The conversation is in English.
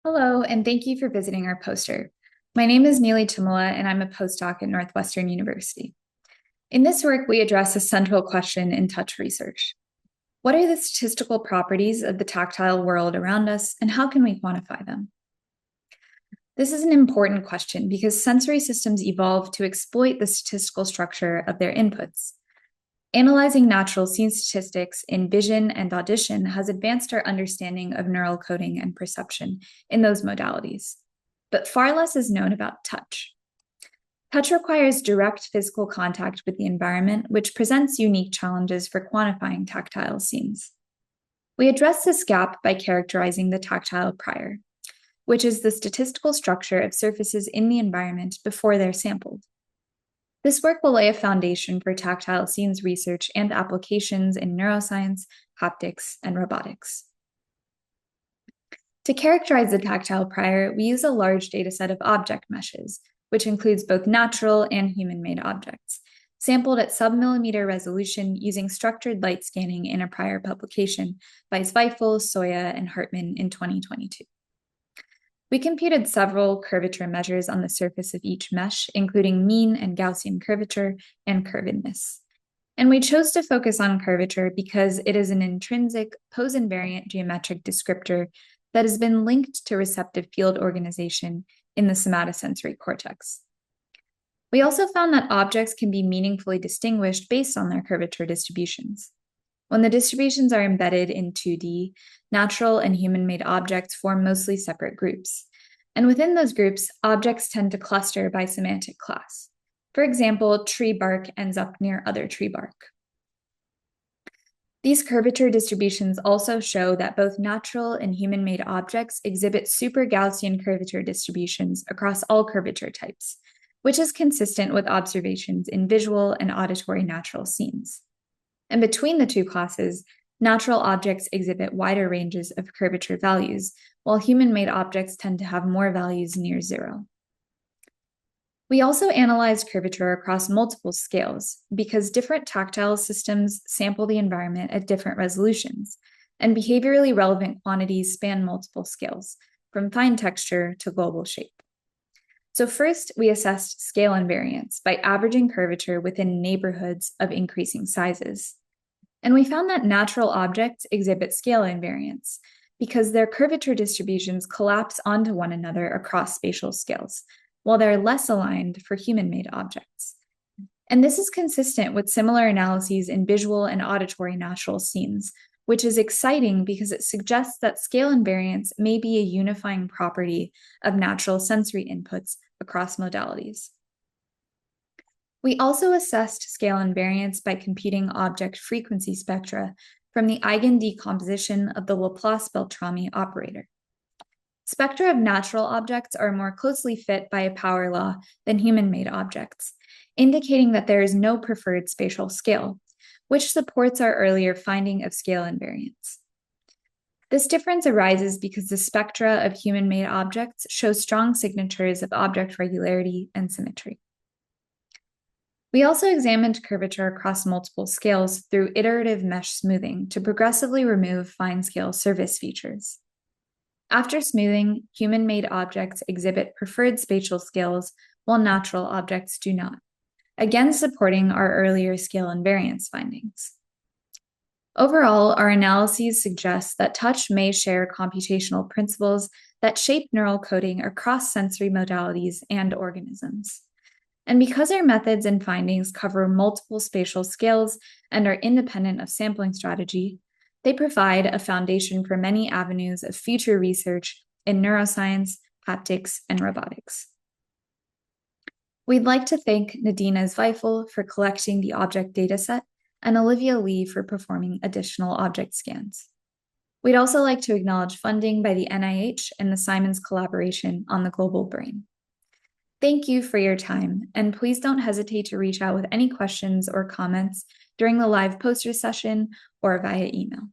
Hello, and thank you for visiting our poster. My name is Neeli Tummala, and I'm a postdoc at Northwestern University. In this work, we address a central question in touch research. What are the statistical properties of the tactile world around us, and how can we quantify them? This is an important question because sensory systems evolved to exploit the statistical structure of their inputs. Analyzing natural scene statistics in vision and audition has advanced our understanding of neural coding and perception in those modalities. But far less is known about touch. Touch requires direct physical contact with the environment, which presents unique challenges for quantifying tactile scenes. We address this gap by characterizing the tactile prior, which is the statistical structure of surfaces in the environment before they're sampled. This work will lay a foundation for tactile scenes research and applications in neuroscience, haptics, and robotics. To characterize the tactile prior, we use a large dataset of object meshes, which includes both natural and human-made objects, sampled at sub-millimeter resolution using structured light scanning in a prior publication by Zweifel, Soya, and Hartmann in 2022. We computed several curvature measures on the surface of each mesh, including mean and Gaussian curvature and curvedness. And we chose to focus on curvature because it is an intrinsic pose-invariant geometric descriptor that has been linked to receptive field organization in the somatosensory cortex. We also found that objects can be meaningfully distinguished based on their curvature distributions. When the distributions are embedded in 2D, natural and human-made objects form mostly separate groups. And within those groups, objects tend to cluster by semantic class. For example, tree bark ends up near other tree bark. These curvature distributions also show that both natural and human-made objects exhibit super Gaussian curvature distributions across all curvature types, which is consistent with observations in visual and auditory natural scenes. And between the two classes, natural objects exhibit wider ranges of curvature values, while human-made objects tend to have more values near zero. We also analyzed curvature across multiple scales because different tactile systems sample the environment at different resolutions, and behaviorally relevant quantities span multiple scales, from fine texture to global shape. So first, we assessed scale invariance by averaging curvature within neighborhoods of increasing sizes. And we found that natural objects exhibit scale invariance because their curvature distributions collapse onto one another across spatial scales, while they're less aligned for human-made objects. And this is consistent with similar analyses in visual and auditory natural scenes, which is exciting because it suggests that scale invariance may be a unifying property of natural sensory inputs across modalities. We also assessed scale invariance by computing object frequency spectra from the eigendecomposition of the Laplace-Beltrami operator. Spectra of natural objects are more closely fit by a power law than human-made objects, indicating that there is no preferred spatial scale, which supports our earlier finding of scale invariance. This difference arises because the spectra of human-made objects show strong signatures of object regularity and symmetry. We also examined curvature across multiple scales through iterative mesh smoothing to progressively remove fine-scale surface features. After smoothing, human-made objects exhibit preferred spatial scales, while natural objects do not, again supporting our earlier scale invariance findings. Overall, our analyses suggest that touch may share computational principles that shape neural coding across sensory modalities and organisms. And because our methods and findings cover multiple spatial scales and are independent of sampling strategy, they provide a foundation for many avenues of future research in neuroscience, haptics, and robotics. We'd like to thank Nadina Zweifel for collecting the object dataset and Olivia Lee for performing additional object scans. We'd also like to acknowledge funding by the NIH and the Simons Collaboration on the Global Brain. Thank you for your time, and please don't hesitate to reach out with any questions or comments during the live poster session or via email.